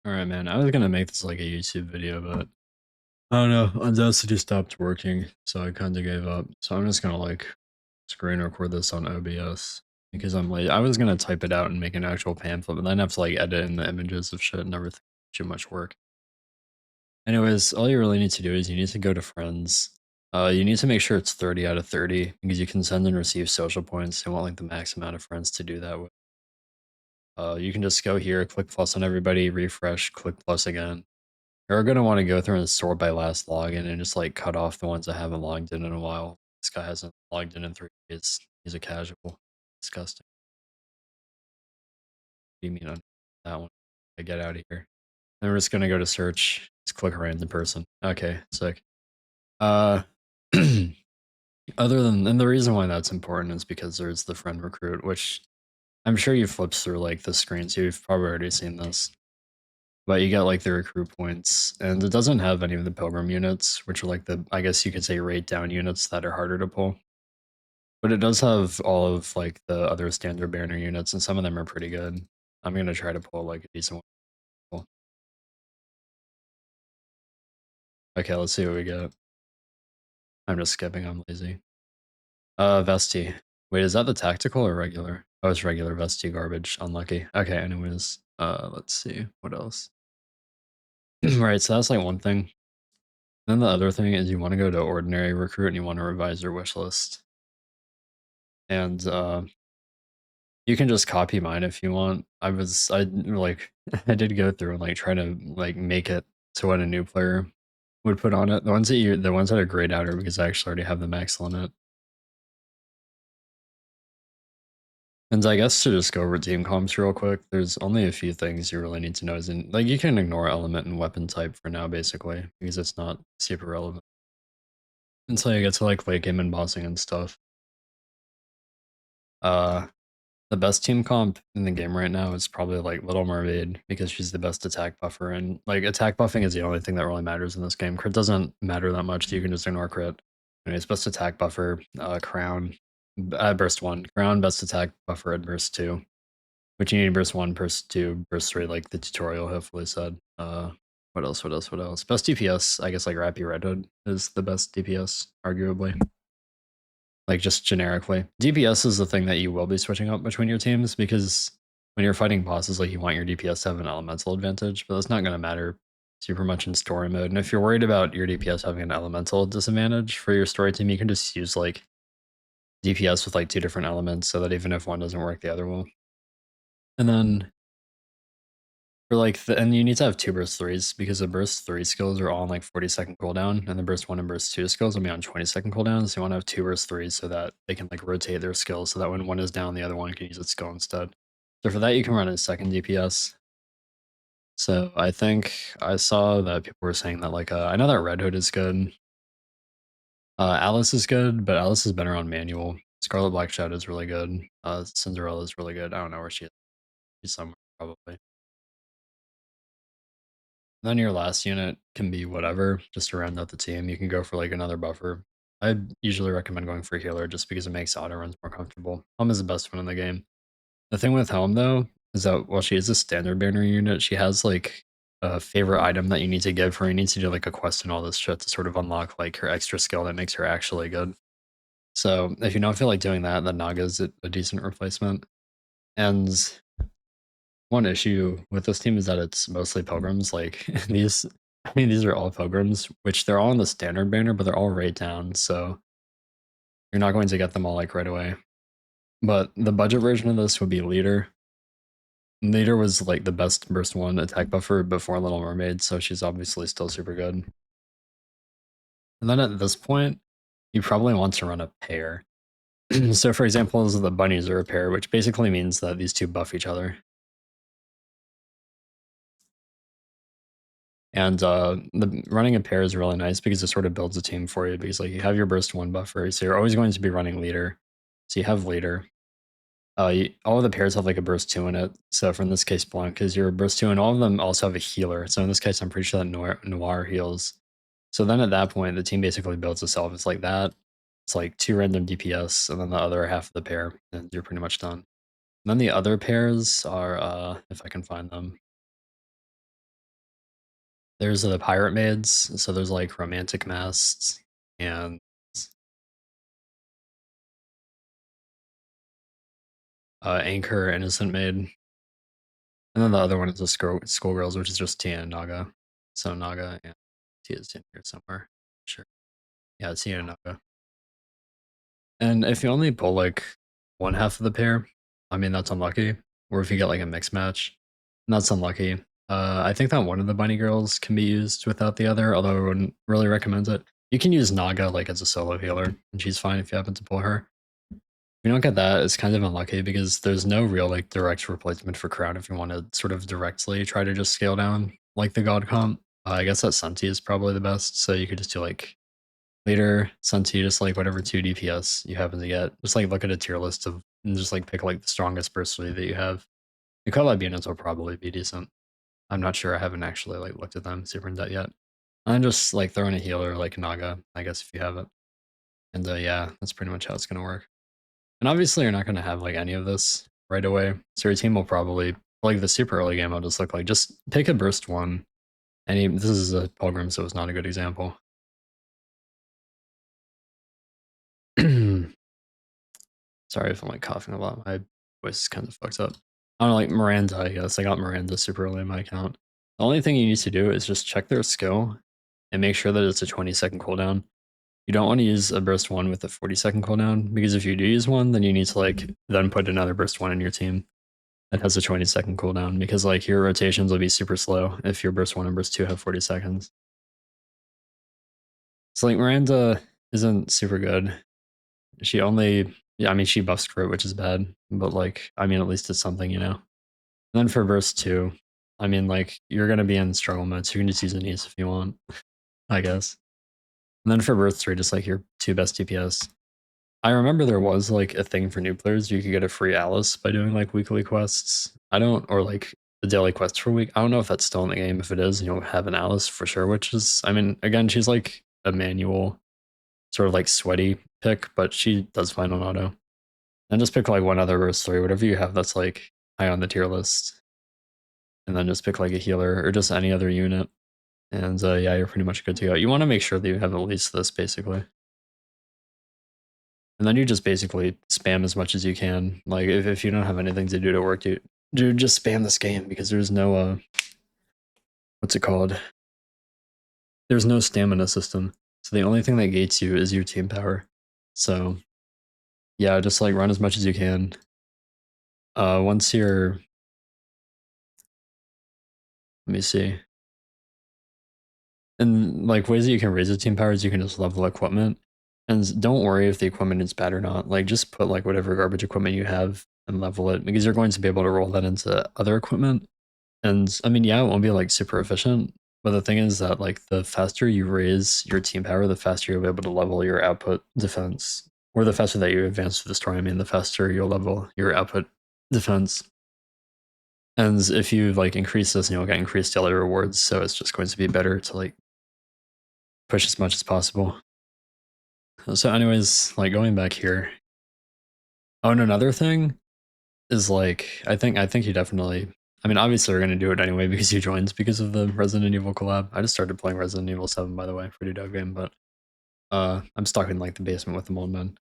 Alright, man. I was gonna make this like a YouTube video, but I don't know. Audacity stopped working, so I kind of gave up. So I'm just gonna like screen record this on OBS because I'm late. I was gonna type it out and make an actual pamphlet, but then I have to like edit in the images of shit and everything. Too much work. Anyways, all you really need to do is you need to go to friends. You need to make sure it's 30 out of 30 because you can send and receive social points. You want like the max amount of friends to do that with. You can just go here, click plus on everybody, refresh, click plus again. You're gonna want to go through and sort by last login and just like cut off the ones that haven't logged in a while. This guy hasn't logged in 3 days. He's a casual. Disgusting. What do you mean on that one? I get out of here. And we're just gonna go to search. Just click random person. Okay, sick. Uh, other than and the reason why that's important is because there's the friend recruit, which I'm sure you flipped through like the screen, so you've probably already seen this. But you get like the recruit points, and it doesn't have any of the pilgrim units, which are like the, I guess you could say, rate down units that are harder to pull. But it does have all of like the other standard banner units, and some of them are pretty good. I'm gonna try to pull like a decent one. Okay, let's see what we get. I'm just skipping, I'm lazy. Vesti. Wait, is that the tactical or regular? Oh, it's regular Vesti garbage. Unlucky. Okay, anyways. Let's see. What else? Right, so that's like one thing. Then the other thing is you want to go to ordinary recruit and you want to revise your wish list. And you can just copy mine if you want. I like I did go through and like try to like make it to what a new player would put on it. The ones that are grayed out are because I actually already have the max limit. And I guess to just go over team comps real quick, there's only a few things you really need to know. Is in like you can ignore element and weapon type for now, basically, because it's not super relevant until you get to like late game and bossing and stuff. Uh, the best team comp in the game right now is probably like Little Mermaid because she's the best attack buffer, and like attack buffing is the only thing that really matters in this game. Crit doesn't matter that much. You can just ignore crit. Anyways, best attack buffer, Crown, burst 1, Crown, best attack buffer at burst 2. Which you need burst 1, burst 2, burst 3, like the tutorial hopefully said. What else, what else, what else? Best DPS, I guess like Rappy Red Hood is the best DPS, arguably. Like just generically. DPS is the thing that you will be switching up between your teams because when you're fighting bosses, like you want your DPS to have an elemental advantage, but that's not going to matter super much in story mode. And if you're worried about your DPS having an elemental disadvantage for your story team, you can just use like DPS with like 2 different elements so that even if one doesn't work, the other will. And then for like and you need to have 2 burst 3s because the burst 3 skills are all on like 40-second cooldown, and the burst 1 and burst 2 skills will be on 20-second cooldown, so you want to have 2 burst 3s so that they can like rotate their skills so that when one is down, the other one can use its skill instead. So for that, you can run a second DPS. So I think I saw that people were saying that like, I know that Red Hood is good. Alice is good, but Alice is better on manual. Scarlet Black Shadow is really good. Cinderella is really good. I don't know where she is. She's somewhere probably. Then your last unit can be whatever, just to round out the team. You can go for like another buffer. I usually recommend going for healer just because it makes auto runs more comfortable. Helm is the best one in the game. The thing with Helm though is that while she is a standard banner unit, she has like a favorite item that you need to give her. You need to do like a quest and all this shit to sort of unlock like her extra skill that makes her actually good. So if you don't feel like doing that, then Naga's a decent replacement. And one issue with this team is that it's mostly pilgrims. Like these, I mean, these are all pilgrims, which they're all on the standard banner, but they're all right down. So you're not going to get them all like right away. But the budget version of this would be leader. Leader was like the best burst 1 attack buffer before Little Mermaid, so she's obviously still super good. And then at this point, you probably want to run a pair. So for example, the bunnies are a pair, which basically means that these two buff each other. And running a pair is really nice because it sort of builds a team for you because like you have your burst 1 buffer, so you're always going to be running leader. So you have leader. All of the pairs have like a burst 2 in it. So for in this case, Blanc is your burst 2, and all of them also have a healer. So in this case, I'm pretty sure that Noir heals. So then at that point, the team basically builds itself. It's like that. It's like 2 random DPS, and then the other half of the pair, and you're pretty much done. And then the other pairs are, if I can find them, There's the pirate maids, so there's like romantic masts and anchor innocent maid, and then the other one is the schoolgirls, which is just Tia and Naga. So Naga and Tia's in here somewhere. Sure. Yeah, Tia and Naga. And if you only pull like one half of the pair, I mean that's unlucky. Or if you get like a mixed match, that's unlucky. I think that one of the bunny girls can be used without the other, although I wouldn't really recommend it. You can use Naga like as a solo healer, and she's fine if you happen to pull her. If you don't get that, it's kind of unlucky because there's no real like direct replacement for Crown if you want to sort of directly try to just scale down like the God comp. I guess that Sunti is probably the best, so you could just do like later Sunti, just like whatever 2 DPS you happen to get. Just like look at a tier list of and just like pick like the strongest burst that you have. The collab units will probably be decent. I'm not sure. I haven't actually like looked at them super in depth yet. I'm just like throwing a healer like Naga, I guess if you have it. And yeah, that's pretty much how it's gonna work. And obviously you're not gonna have like any of this right away. So your team will probably like the super early game will just look like just pick a burst one. This is a Pilgrim, so it's not a good example. Sorry if I'm like coughing a lot. My voice is kind of fucked up. I don't know, like Miranda, I guess. I got Miranda super early in my account. The only thing you need to do is just check their skill and make sure that it's a 20-second cooldown. You don't want to use a burst one with a 40-second cooldown, because if you do use one, then you need to like then put another burst one in your team that has a 20-second cooldown, because like your rotations will be super slow if your burst one and burst two have 40 seconds. So like Miranda isn't super good. She only, yeah, I mean she buffs crit, which is bad, but like I mean at least it's something, you know. And then for burst two, I mean like you're gonna be in struggle mode, so you can just use Anise if you want, I guess. And then for burst three, just like your two best DPS. I remember there was like a thing for new players. You could get a free Alice by doing like weekly quests. I don't, or like the daily quests for a week. I don't know if that's still in the game. If it is, you'll have an Alice for sure, which is, I mean, again, she's like a manual, sort of like sweaty pick, but she does fine on auto. And just pick like one other burst three, whatever you have that's like high on the tier list. And then just pick like a healer or just any other unit. And yeah, you're pretty much good to go. You want to make sure that you have at least this basically. And then you just basically spam as much as you can. Like if you don't have anything to do to work, you just spam this game, because there's no what's it called? There's no stamina system. So the only thing that gates you is your team power. So yeah, just like run as much as you can. Once you're, let me see. And like ways that you can raise the team powers, you can just level equipment. And don't worry if the equipment is bad or not. Like just put like whatever garbage equipment you have and level it, because you're going to be able to roll that into other equipment. And I mean, yeah, it won't be like super efficient, but the thing is that like the faster you raise your team power, the faster you'll be able to level your output defense. Or the faster that you advance to the story, I mean, the faster you'll level your output defense. And if you like increase this, you'll get increased daily rewards, so it's just going to be better to like push as much as possible. So anyways, like going back here. Oh, and another thing is like I think you definitely, I mean obviously we're gonna do it anyway because you joined because of the Resident Evil collab. I just started playing Resident Evil 7 by the way, pretty dope game, but I'm stuck in like the basement with the mold men.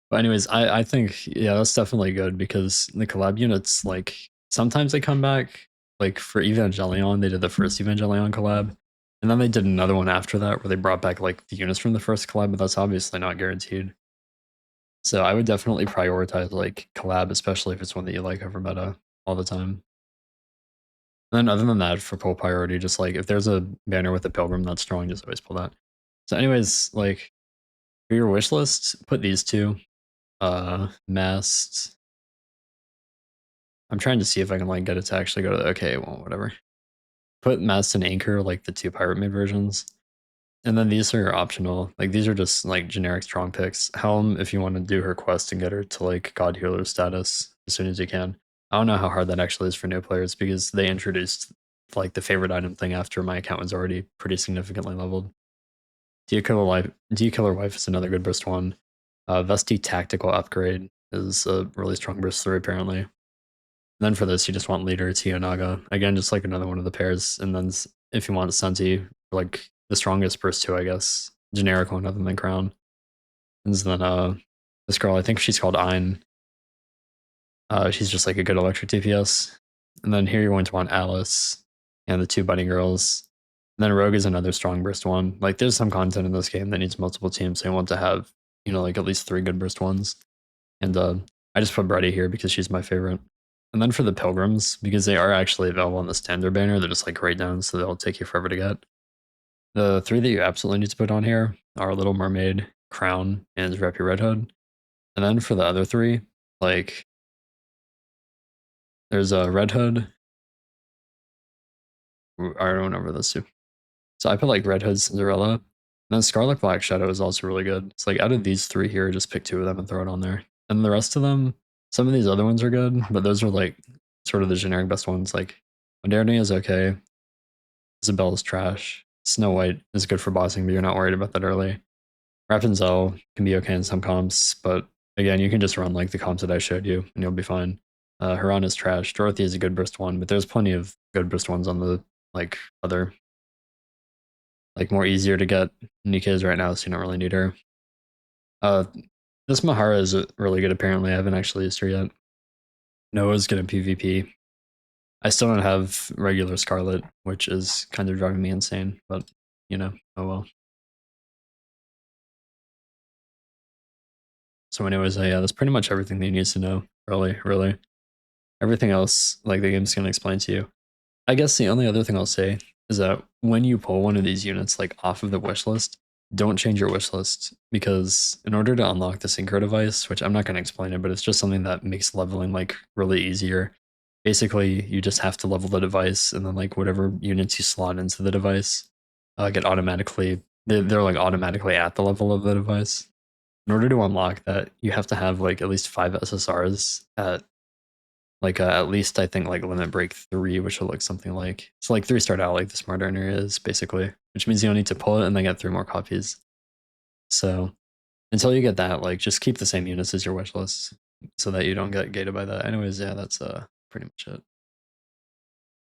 But anyways, I think yeah, that's definitely good, because the collab units like sometimes they come back. Like for Evangelion, they did the first Evangelion collab. And then they did another one after that where they brought back like the units from the first collab, but that's obviously not guaranteed. So I would definitely prioritize like collab, especially if it's one that you like over meta all the time. And then other than that, for pull priority, just like if there's a banner with a pilgrim that's strong, just always pull that. So anyways, like for your wish list, put these two. Mast. I'm trying to see if I can like get it to actually go to the, okay, well, whatever. Put Mast and Anchor, like the two pirate mid versions. And then these are optional. Like these are just like generic strong picks. Helm, if you want to do her quest and get her to like God Healer status as soon as you can. I don't know how hard that actually is for new players, because they introduced like the favorite item thing after my account was already pretty significantly leveled. Killer Wife is another good burst one. Vesti Tactical Upgrade is a really strong burst 3 apparently. then for this, you just want leader Naga. Again, just like another one of the pairs. And then if you want Senti, like the strongest burst 2, I guess. Generic one other than Crown. And then this girl, I think she's called Ein. She's just like a good electric DPS. And then here you're going to want Alice and the 2 bunny girls. And then Rogue is another strong burst 1. Like there's some content in this game that needs multiple teams, so you want to have, you know, like at least 3 good burst 1s. And I just put Brady here because she's my favorite. And then for the Pilgrims, because they are actually available on the standard banner, they're just like right down, so they'll take you forever to get. The 3 that you absolutely need to put on here are Little Mermaid, Crown, and Wrap Your Red Hood. And then for the other 3, like there's a Red Hood. I don't remember this too. So I put like Red Hood, Cinderella, and then Scarlet Black Shadow is also really good. It's like out of these 3 here, just pick 2 of them and throw it on there. And the rest of them, some of these other ones are good, but those are like sort of the generic best ones. Like Modernity is okay. Isabella's trash. Snow White is good for bossing, but you're not worried about that early. Rapunzel can be okay in some comps, but again, you can just run like the comps that I showed you, and you'll be fine. Haran is trash. Dorothy is a good burst 1, but there's plenty of good burst 1s on the like other, like more easier to get nikke is right now, so you don't really need her. This Mahara is really good apparently. I haven't actually used her yet. Noah's good in PvP. I still don't have regular Scarlet, which is kind of driving me insane, but you know, oh well. So anyways, yeah, that's pretty much everything that you need to know, really. Everything else, like the game's gonna explain to you. I guess the only other thing I'll say is that when you pull one of these units like off of the wish list, don't change your wish list, because in order to unlock the synchro device, which I'm not going to explain it, but it's just something that makes leveling like really easier. Basically, you just have to level the device, and then like whatever units you slot into the device get automatically, they're like automatically at the level of the device. In order to unlock that, you have to have like at least 5 SSRs at like at least I think like limit break 3, which will look something like, so like 3 start out like the smart earner is basically, which means you don't need to pull it and then get 3 more copies. So until you get that, like just keep the same units as your wish list so that you don't get gated by that. Anyways, yeah, that's pretty much it.